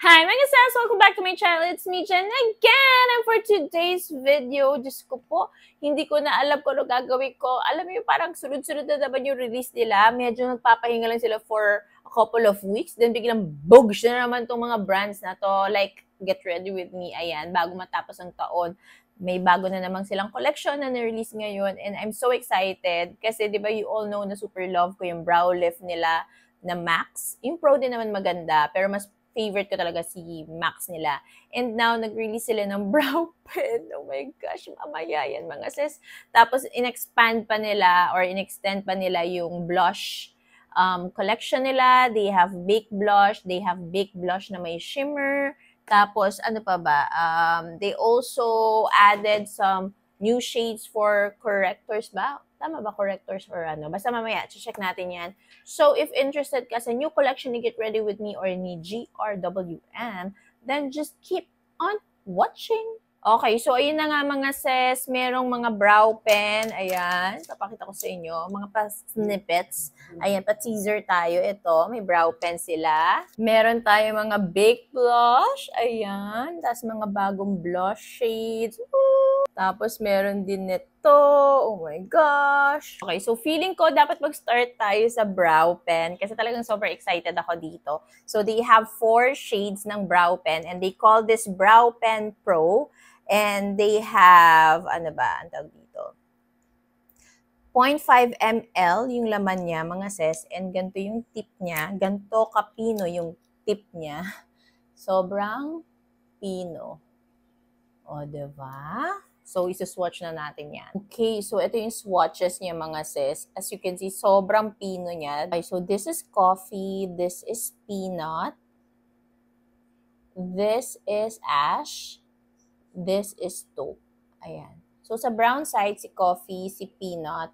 Hi mga sis! Welcome back to my channel. It's me, Jen, again! And for today's video, Diyos ko po, hindi ko na alam kung ano gagawin ko. Alam mo yung parang sunod-sunod na naman yung release nila. Medyo nagpapahinga lang sila for a couple of weeks. Then biglang bogs na naman tong mga brands na to. Like, get ready with me. Ayan, bago matapos ang taon. May bago na namang silang collection na na-release ngayon. And I'm so excited. Kasi di ba you all know na super love ko yung brow lift nila na Max. Yung Pro din naman maganda. Pero mas favorite ko talaga si Max nila. And now, nag-release sila ng brow pen. Oh my gosh, mamaya yan mga sis. Tapos, in-expand pa nila or in-extend pa nila yung blush collection nila. They have baked blush. They have baked blush na may shimmer. Tapos, ano pa ba? They also added some new shades for correctors ba? Tama ba correctors or ano? Basta mamaya, check natin yan. So, if interested ka sa new collection ni Get Ready With Me or ni GRWM, then just keep on watching. Okay, so ayun na nga mga sis, merong mga brow pen, ayan, papakita ko sa inyo, mga pa-snippets, ayan, pa-teaser tayo, ito, may brow pen sila. Meron tayo mga baked blush, ayan, tapos mga bagong blush shades, woo! Tapos, meron din nito. Oh my gosh. Okay, so feeling ko dapat mag-start tayo sa brow pen kasi talagang super excited ako dito. So, they have 4 shades ng brow pen and they call this Brow Pen Pro. And they have, ano ba, ang tawag dito? 0.5 ml yung laman niya, mga sis. And ganito yung tip niya. Ganito kapino yung tip niya. Sobrang pino. O, diba? So, isa-swatch na natin yan. Okay, so ito yung swatches niya mga sis. As you can see, sobrang pino niya. Okay, so this is coffee, this is peanut, this is ash, this is taupe. Ayan. So, sa brown side, si coffee, si peanut.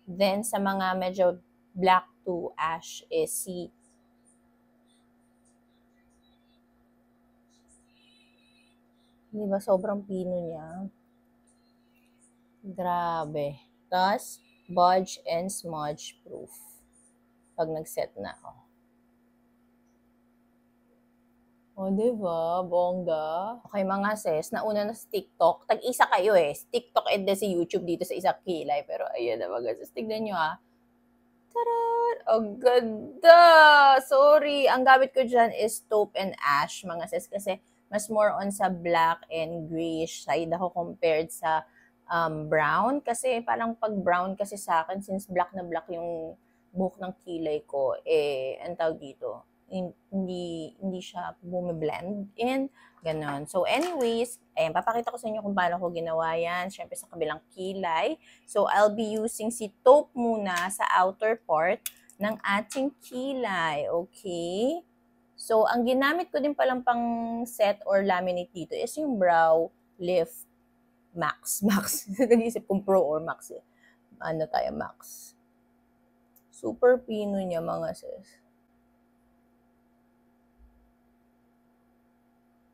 Then, sa mga medyo black to ash is si diba, sobrang pino niya. Grabe. Tapos, budge and smudge proof. Pag nag-set na. O, diba? Bongga. Okay, mga sis, nauna na sa TikTok. Tag-isa kayo eh. TikTok and then si YouTube dito sa isang kilay. Pero, ayan na mga sis. Tignan nyo ah. Tarad! Ang ganda! Sorry. Ang gamit ko dyan is taupe and ash, mga sis. Kasi, mas more on sa black and grayish side ako compared sa brown. Kasi parang pag brown kasi sa akin, since black na black yung buhok ng kilay ko, eh, ang tawag dito, hindi siya bumiblend in, ganon. So anyways, ayan, papakita ko sa inyo kung paano ko ginawa yan. Siyempre sa kabilang kilay. So I'll be using si taupe muna sa outer part ng ating kilay. Okay? So, ang ginamit ko din palang pang set or laminate dito is yung brow lift Max. Nag-isip kong Pro or Max eh. Ano tayo, Max. Super pino niya mga sis.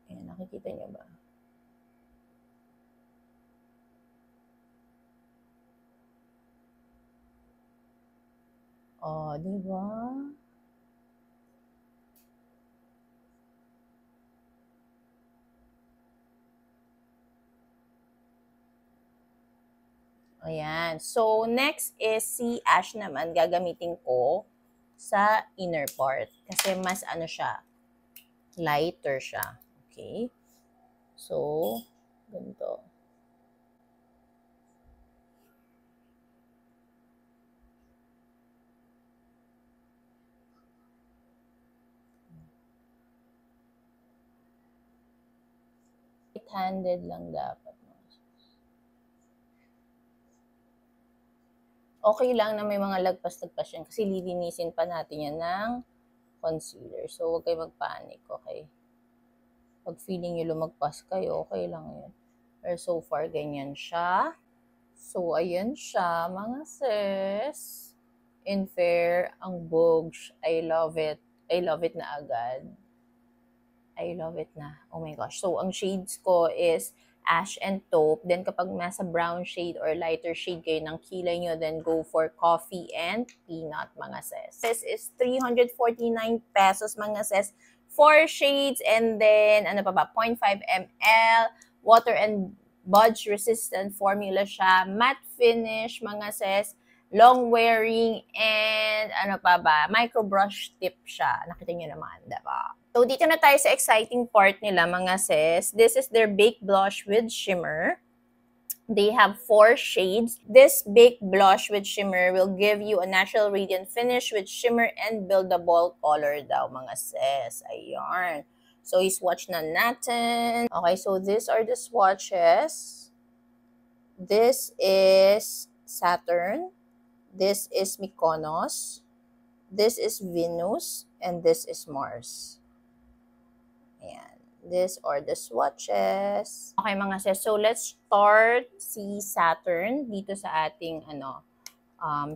Ayan, nakikita niyo ba? Oh, diba? Ayan. So, next is si ash naman, gagamitin ko sa inner part. Kasi mas ano siya, lighter siya. Okay? So, ganito. Right-handed lang dapat. Okay lang na may mga lagpas-lagpas yan kasi lilinisin pa natin yan ng concealer. So, huwag kayo magpanik, okay? Pag feeling nyo lumagpas kayo, okay lang yun. Pero so far, ganyan siya. So, ayan siya, mga sis. In fair, ang bogs. I love it. I love it na agad. I love it na. Oh my gosh. So, ang shades ko is ash and taupe. Then, kapag nasa brown shade or lighter shade kayo ng kilay nyo, then go for coffee and peanut, mga sis. This is 349 pesos, mga sis, 4 shades, and then, ano pa ba, 0.5 ml, water and budge resistant formula siya, matte finish, mga sis, long wearing, and ano pa ba, micro brush tip siya. Nakita niyo naman, diba? So, dito na tayo sa exciting part nila, mga sis. This is their Baked Blush with Shimmer. They have 4 shades. This Baked Blush with Shimmer will give you a natural radiant finish with shimmer and buildable color daw, mga sis. Ayan. So, i-swatch na natin. Okay, so these are the swatches. This is Saturn. This is Mykonos. This is Venus. And this is Mars. Ayan. These are the swatches. Okay, mga sis. So, let's start si Saturn dito sa ating,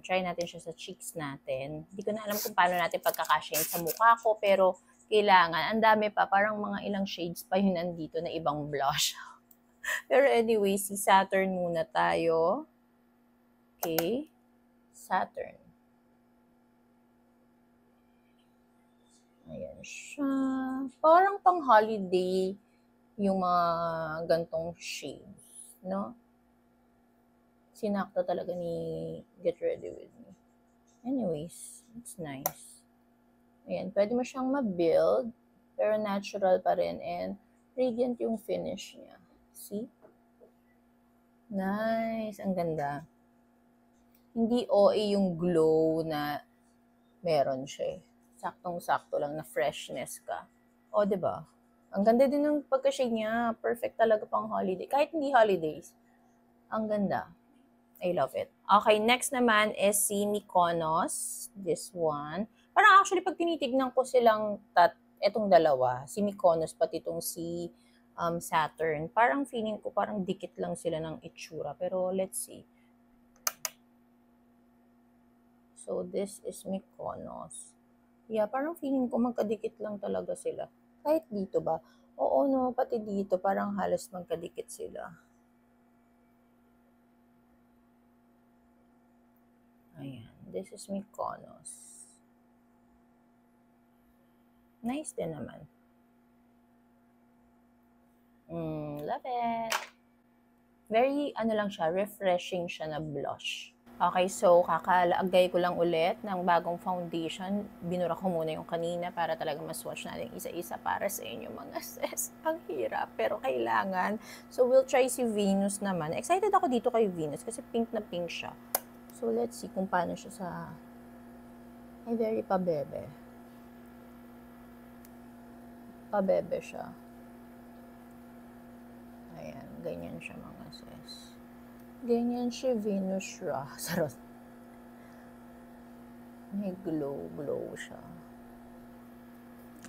try natin siya sa cheeks natin. Hindi ko na alam kung paano natin pagkakasyahin sa mukha ko, pero kailangan. Ang dami pa, parang mga ilang shades pa yun nandito na ibang blush. Pero anyway, si Saturn muna tayo. Okay. Saturn. Ayan siya. Parang pang holiday yung mga gantong shades, no? Sinakto talaga ni Get Ready With Me. Anyways, it's nice. Ayan, pwede mo siyang ma-build, pero natural pa rin, and radiant yung finish niya. See? Nice. Ang ganda. Hindi OA yung glow na meron siya. Saktong-sakto lang na freshness ka. O, diba? Ang ganda din ng pagka-shade niya. Perfect talaga pang holiday. Kahit hindi holidays. Ang ganda. I love it. Okay, next naman is si Mykonos. This one. Parang actually, pag tinitignan ko silang etong dalawa, si Mykonos, pati itong si Saturn, parang feeling ko parang dikit lang sila ng itsura. Pero let's see. So, this is Mykonos. Yeah, parang feeling ko magkadikit lang talaga sila. Kahit dito ba? Oo, no, pati dito parang halos magkadikit sila. Ayan, this is Mykonos. Nice din naman. Love it. Very, lang siya, refreshing siya na blush. Okay, so kakalagay ko lang ulit ng bagong foundation. Binura ko muna yung kanina para talaga maswatch natin isa-isa para sa inyo, mga sis. Ang hirap, pero kailangan. So, we'll try si Venus naman. Excited ako dito kay Venus kasi pink na pink siya. So, let's see kung paano siya sa... Ay, very pabebe. Pabebe siya. Ayan, ganyan siya, mga sis. Ganyan siya, Venus siya. Sarot. May glow siya.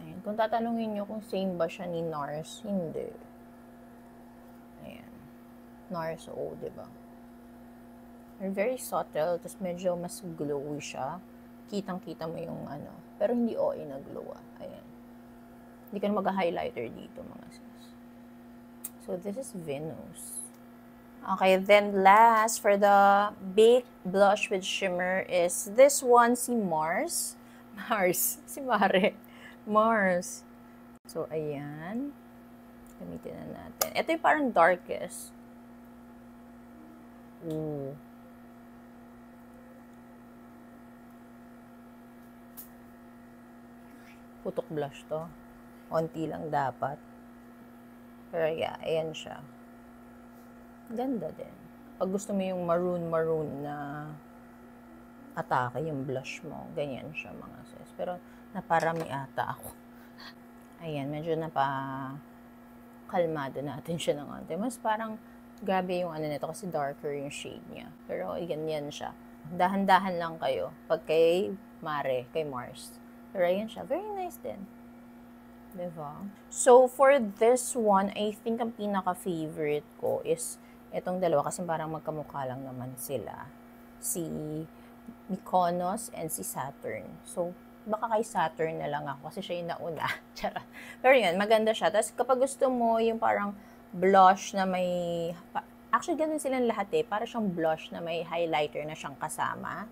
Ayan. Kung tatanungin nyo kung same ba siya ni NARS, hindi. Ayan. NARS, diba? They're very subtle, tapos medyo mas glowy siya. Kitang-kita mo yung pero hindi OA na glow, Ayan. Hindi ka na mag-highlighter dito, mga sis. So, this is Venus. Okay, then last, for the Baked Blush with Shimmer is this one, si Mars. Si Mare. Mars. So, ayan. Gamitin na natin. Ito yung parang darkest. Ooh. Putok blush to. Onti lang dapat. Pero yeah, ayan siya. Ganda din. Pag gusto mo yung maroon na atake yung blush mo, ganyan siya, mga sis. Pero naparami ata ako. Ayan, medyo kalmado natin siya ng konti. Mas parang grabe yung nito kasi darker yung shade niya. Pero ganyan siya. Dahan-dahan lang kayo pag kay Mars. Pero ayan siya, very nice din. Diba? So, for this one, I think ang pinaka-favorite ko is itong dalawa kasi parang magkamukha lang naman sila. Si Mykonos and si Saturn. So, baka kay Saturn na lang ako kasi siya yung nauna. Pero yun, maganda siya. Tapos kapag gusto mo yung parang blush na may... Actually, ganun silang lahat para siyang blush na may highlighter na siyang kasama.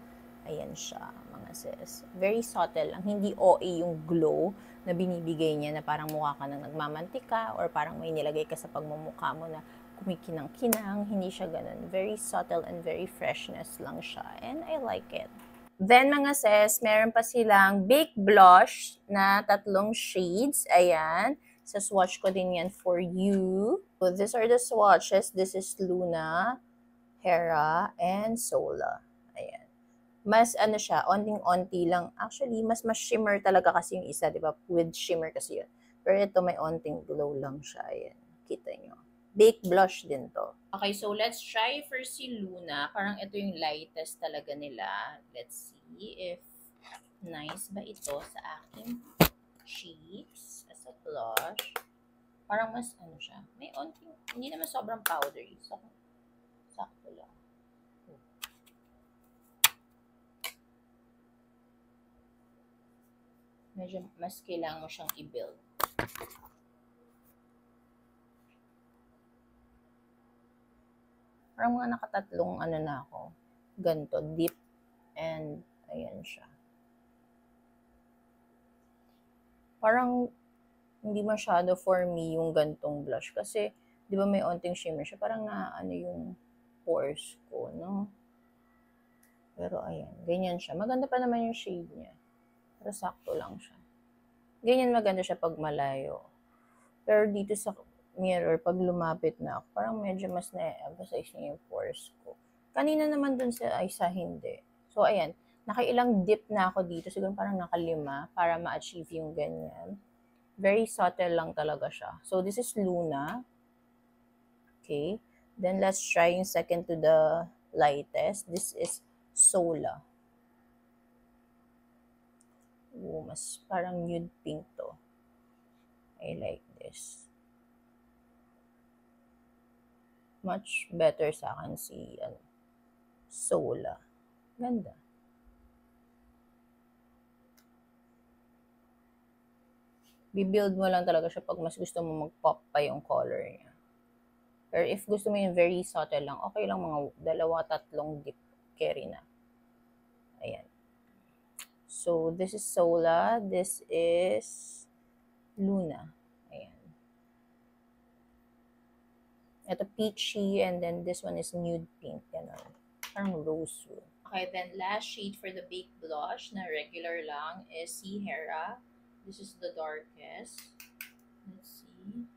Ayan siya, mga sis. Very subtle lang. Hindi OA yung glow na binibigay niya na parang mukha ka nang nagmamantika or parang may nilagay ka sa pagmumukha mo na kumikinang-kinang. Hindi siya ganun. Very subtle and very freshness lang siya. And I like it. Then mga sis, meron pa silang Bake Blush na 3 shades. Ayan. Sa swatch ko din yan for you. So these are the swatches. This is Luna, Hera, and Sola. Ayan. Mas ano siya, onting-onti lang. Actually, mas shimmer talaga kasi yung isa, di ba? With shimmer kasi yun. Pero ito may onting glow lang siya. Ayan. Kita nyo. Bake blush din to. Okay, so let's try first si Luna. Parang ito yung lightest talaga nila. Let's see if nice ba ito sa aking cheeks as a blush. Parang mas ano siya. May onting, hindi naman sobrang powdery. So, sakto lang. Medyo mas kailangan mo siyang i-build. Parang mga nakatatlong ano na ako. Ganto, deep. And, ayan siya. Parang, hindi masyado for me yung gantong blush. Kasi, di ba may onting shimmer siya. Parang na, ano yung pores ko, no? Pero, ayan. Ganyan siya. Maganda pa naman yung shade niya. Pero, sakto lang siya. Ganyan maganda siya pag malayo. Pero, dito sa mirror, pag lumapit na ako, parang medyo mas na-emphasize niya yung pores ko. Kanina naman dun sa isa hindi. So, ayan. Nakailang dip na ako dito. Siguro parang naka-5 para ma-achieve yung ganyan. Very subtle lang talaga siya. So, this is Luna. Okay. Then, let's try yung second to the lightest. This is Sola. Oh, mas parang nude pink to. I like this. Much better sa akin si Sola. Ganda. Bibuild mo lang talaga siya pag mas gusto mo mag-pop pa yung color niya. Pero if gusto mo yung very subtle lang, okay lang mga 2-3 dip carry na. Ayan. So, this is Sola. This is Luna. Ito peachy, and then this one is nude pink. Ganun. Parang rosewood. Okay, then last shade for the Bake Blush na regular lang is si Hera. This is the darkest. Let's see.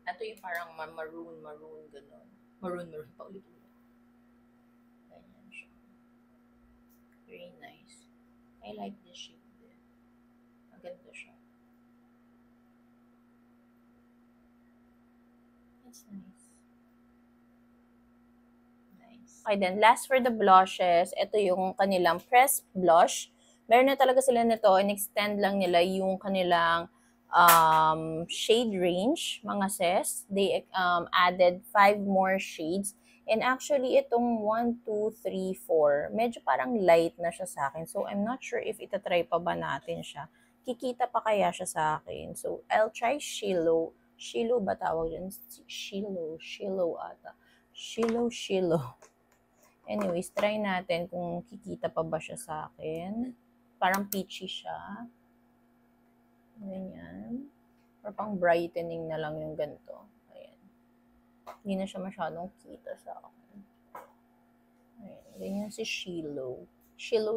Ito yung parang maroon, ganun. Maroon, pa ulit. Ganyan siya. Very nice. I like this shade din. Maganda siya. It's nice. Nice. Okay, then last for the blushes, ito yung kanilang pressed blush. Meron na talaga sila nito, in-extend lang nila yung kanilang shade range, mga sis. They added 5 more shades. And actually, itong 1, 2, 3, 4, medyo parang light na siya sa akin. So, I'm not sure if itatry pa ba natin siya. Kikita pa kaya siya sa akin. So, I'll try Shilo. Shilo ba tawag yun? Shilo ata. Shilo. Anyways, try natin kung kikita pa ba siya sa akin. Parang peachy siya. Ganyan. Or pang brightening na lang yung ganito. Hindi na siya masyadong kita sa akin. Ayan. Ganyan si Shilo. Shilo.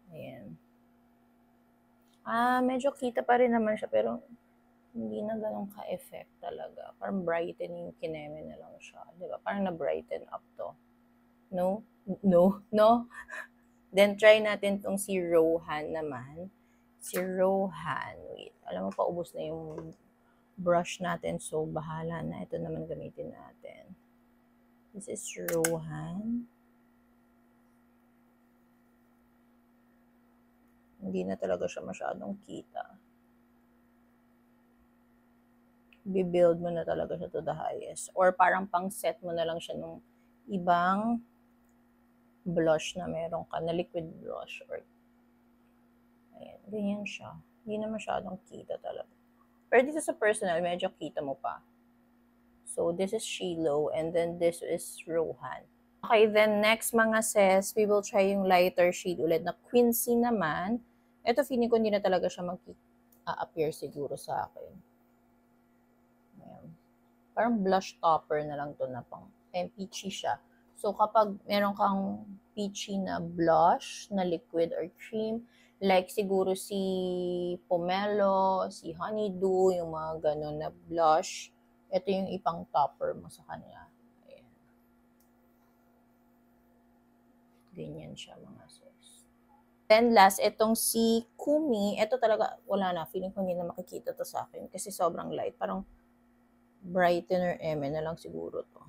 Ayan. Medyo kita pa rin naman siya, pero hindi na ganun ka-effect talaga. Parang brightening kineme na lang siya. Diba? Parang na-brighten up to. No? Then, try natin tong si Rohan naman. Si Rohan. Wait. Alam mo, paubos na yung brush natin. So, bahala na. Ito naman gamitin natin. This is Rohan. Hindi na talaga siya masyadong kita. Bibuild mo na talaga siya to the highest. Or parang pang set mo na lang siya nung ibang blush na meron ka, na liquid blush. Or, ayan, ganyan siya. Hindi na masyadong kita talaga. Pero dito sa personal, medyo kita mo pa. So, this is Shiloh, and then this is Rohan. Okay, then next mga sis, we will try yung lighter shade ulit na Quincy naman. Ito, feeling ko hindi na talaga siya mag-appear siguro sa akin. Ayan. Parang blush topper na lang to na pang peachy siya. So, kapag meron kang peachy na blush, na liquid or cream, like siguro si Pomelo, si Honeydew, yung mga ganun na blush, ito yung ipang topper mo sa kanya. Ayan. Ganyan siya mga sis. Then last, itong si Kumi, ito talaga, wala na, feeling ko hindi na makikita to sa akin kasi sobrang light. Parang brightener M na lang siguro to.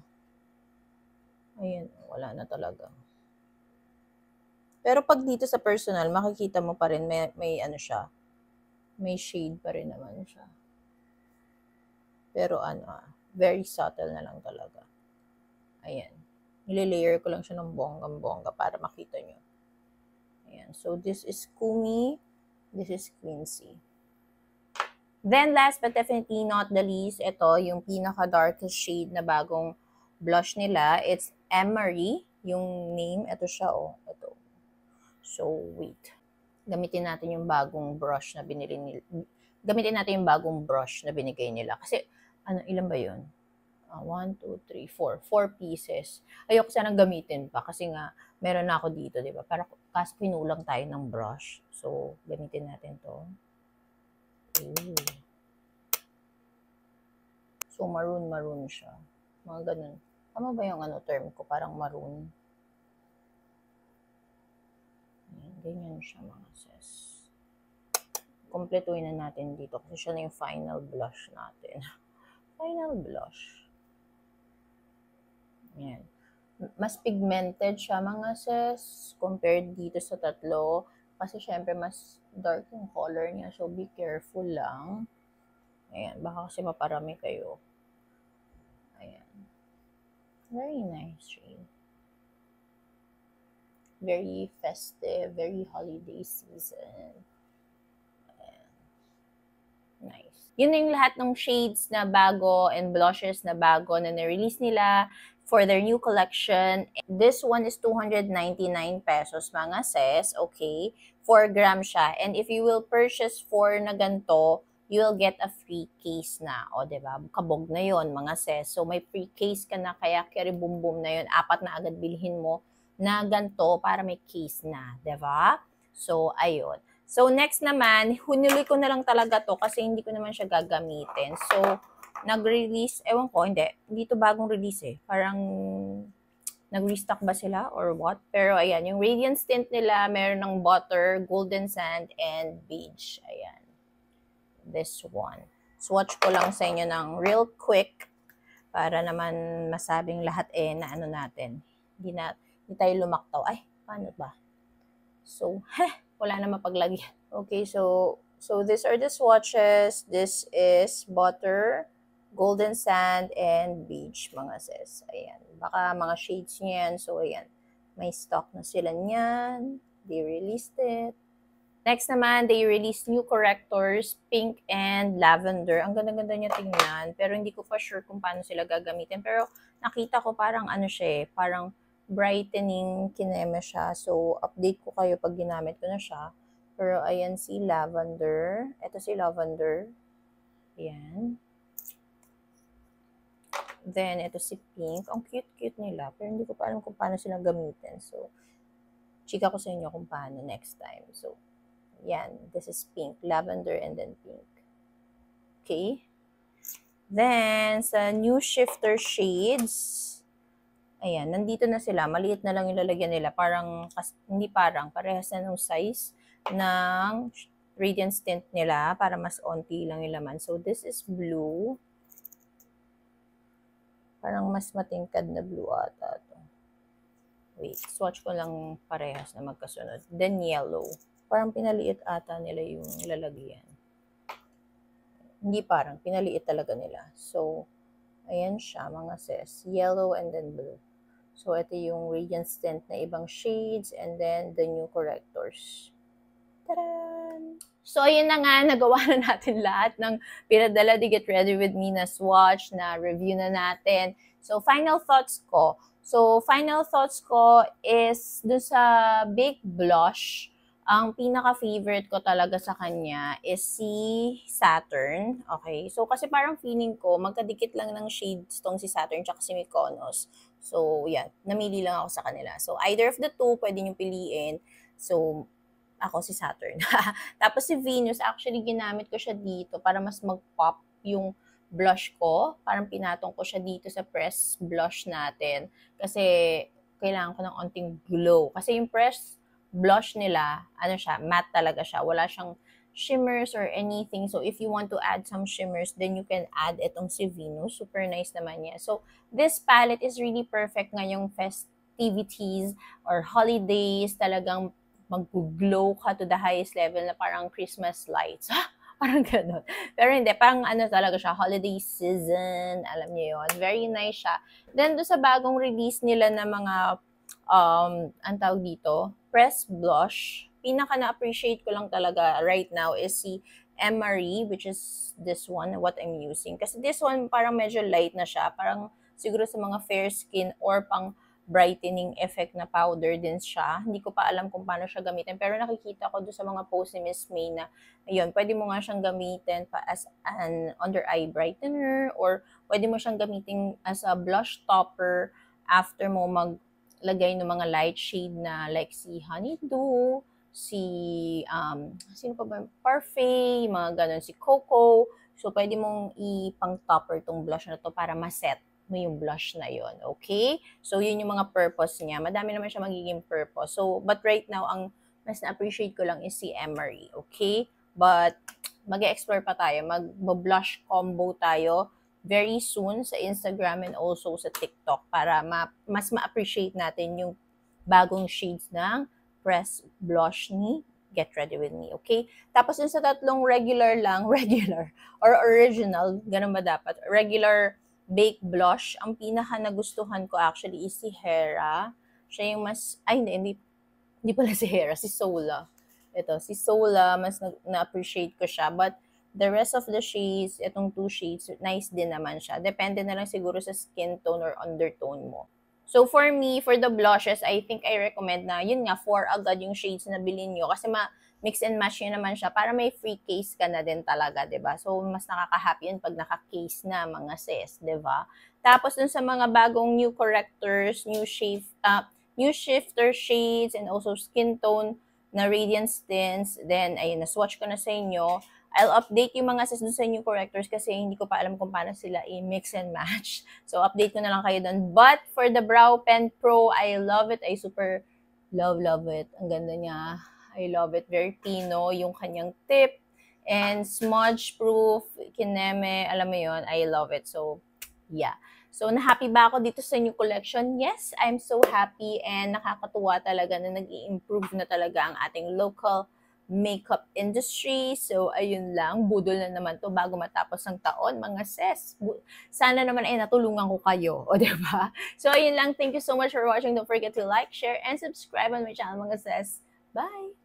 Ayan, wala na talaga. Pero pag dito sa personal, makikita mo pa rin may ano siya. May shade pa rin naman siya. Pero very subtle na lang talaga. Ayan. Nililayer ko lang siya ng bonggang-bongga para makita nyo. Ayan. So, this is Kumi. This is Quincy. Then, last but definitely not the least, ito, yung pinaka-darkest shade na bagong blush nila. It's Emery. Yung name, ito siya, oh. Ito. So, wait. Gamitin natin yung bagong brush na binili nila. Gamitin natin yung bagong brush na binigay nila. Kasi, ilan ba yun? 1, 2, 3, 4. 4 pieces. Ayoko sanang gamitin pa kasi nga, meron na ako dito, di ba? Para kasi pinulang tayo ng brush. So, gamitin natin to. Ooh. So, maroon siya. Mga ganun. Tama ba yung term ko? Parang maroon. Ganyan siya mga sis. Kompletuhin na natin dito kasi siya na yung final blush natin. Final blush. Ayan. Mas pigmented siya mga sis compared dito sa tatlo. Kasi syempre mas dark yung color niya. So, be careful lang. Ayan. Baka kasi maparami kayo. Ayan. Very nice shade. Very festive. Very holiday season. Ayan. Nice. Yun yung lahat ng shades na bago and blushes na bago na nirelease nila for their new collection. This one is 299 pesos mga sis, okay? 4 grams siya. And if you will purchase 4 na ganito, you will get a free case na. O, diba? Kabog na yon mga sis. So, may free case ka na, kaya carry boom boom na yon. 4 na agad bilhin mo na ganito para may case na. Diba? So, ayun. So, next naman, hunuli ko na lang talaga to kasi hindi ko naman siya gagamitin. So, nag-release, ewan ko, hindi. Dito bagong release eh. Parang nag-restock ba sila or what? Pero ayan, yung Radiance Tint nila, meron ng butter, golden sand, and beige. Ayan. This one. Swatch ko lang sa inyo ng real quick para naman masabing lahat na natin. Hindi tayo lumaktaw. Ay, paano ba? So, wala na mapaglagyan. Okay, so these are the swatches. This is butter, golden sand, and beige, mga sis. Ayan. Baka mga shades niyan. So, ayan. May stock na sila niyan. They released it. Next naman, they released new correctors, pink and lavender. Ang ganda-ganda niya tingnan. Pero hindi ko pa sure kung paano sila gagamitin. Pero nakita ko parang siya parang brightening kineme siya. So, update ko kayo pag ginamit ko na siya. Pero ayan si lavender. Ito si lavender. Ayan. Then, ito si pink. Ang cute-cute nila. Pero hindi ko pa alam kung paano sila gamitin. So, chika ko sa inyo kung paano next time. So, yan. This is pink. Lavender and then pink. Okay. Then, sa new shifter shades, ayan, nandito na sila. Maliit na lang yung lalagyan nila. Parehas na ng size ng Radiance Tint nila para mas onti lang yung laman. So, this is blue. Parang mas matingkad na blue ata to. Wait, swatch ko lang parehas na magkasunod. Then, yellow. Parang pinaliit ata nila yung lalagyan. Hindi parang, pinaliit talaga nila. So, ayan siya mga sis. Yellow and then blue. So, ito yung Radiance Tint na ibang shades and then the new correctors. Tadaan! So, ayun na nga, nagawa na natin lahat ng pinadala ni Get Ready With Me na swatch, na review na natin. So, final thoughts ko. Is dun sa Baked Blush, ang pinaka-favorite ko talaga sa kanya is si Saturn. Okay? So, kasi parang feeling ko, magkadikit lang ng shades tong si Saturn tsaka si Mykonos. So, yan. Namili lang ako sa kanila. So, either of the two, pwede nyo piliin. So, ako si Saturn. Tapos si Venus, actually ginamit ko siya dito para mas mag-pop yung blush ko. Parang pinatong ko siya dito sa press blush natin. Kasi kailangan ko ng onting glow. Kasi yung press blush nila, ano siya, matte talaga siya. Wala siyang shimmers or anything. So, if you want to add some shimmers, then you can add itong si Venus. Super nice naman niya. So, this palette is really perfect ngayong festivities or holidays. Talagang mag-glow ka to the highest level na parang Christmas lights. Parang gano'n. Pero hindi, parang ano talaga siya, holiday season, alam niyo yun. Very nice siya. Then, do sa bagong release nila na mga, ang tawag dito, press blush, pinaka na-appreciate ko lang talaga right now is si Emery, which is this one, what I'm using. Kasi this one, parang medyo light na siya. Parang siguro sa mga fair skin or pang brightening effect na powder din siya. Hindi ko pa alam kung paano siya gamitin. Pero nakikita ko doon sa mga post ni Miss May na, ayun, pwede mo nga siyang gamitin pa as an under eye brightener or pwede mo siyang gamitin as a blush topper after mo maglagay ng mga light shade na like si Honeydew, si, sino pa ba? Parfait, mga ganun, si Coco. So, pwede mong ipang topper tong blush na to para maset mo yung blush na yon, okay? So, yun yung mga purpose niya. Madami naman siya magiging purpose. So, but right now, ang mas na-appreciate ko lang is si Emery, okay? But, mag-explore pa tayo. Mag-blush combo tayo very soon sa Instagram and also sa TikTok para mas ma-appreciate natin yung bagong shades ng press blush ni Get Ready With Me, okay? Tapos yung sa tatlong regular or original, ganun ba dapat? Regular baked blush, ang pinaka nagustuhan ko actually is si Hera. Siya yung mas, hindi pala si Hera, si Sola. Ito, si Sola, mas na-appreciate ko siya. But the rest of the shades, itong two shades, nice din naman siya. Depende na lang siguro sa skin tone or undertone mo. So for me, for the blushes, I think I recommend na, yun nga, 4 agad yung shades na bilhin nyo. Kasi mix and match yun naman siya para may free case ka na din talaga, 'di ba? So mas nakaka-happy yun pag naka-case na mga sis, 'di ba? Tapos dun sa mga bagong new correctors, new shifter shades and also skin tone na radiance tints, then ayun, na-swatch ko na sa inyo. I'll update yung mga sis dun sa new correctors kasi hindi ko pa alam kung paano sila i-mix and match. So update ko na lang kayo dun. But for the Brow Pen Pro, I love it. I super love it. Ang ganda niya. I love it. Very Pino, yung kanyang tip. And smudge-proof, kineme, alam mo yon, I love it. So, yeah. So, na-happy ba ako dito sa new collection? Yes, I'm so happy and nakakatuwa talaga na nag-i-improve na talaga ang ating local makeup industry. So, ayun lang. Budol na naman to bago matapos ang taon, mga sis. Sana naman ay natulungan ko kayo. O, diba? So, ayun lang. Thank you so much for watching. Don't forget to like, share, and subscribe on my channel, mga sis. Bye!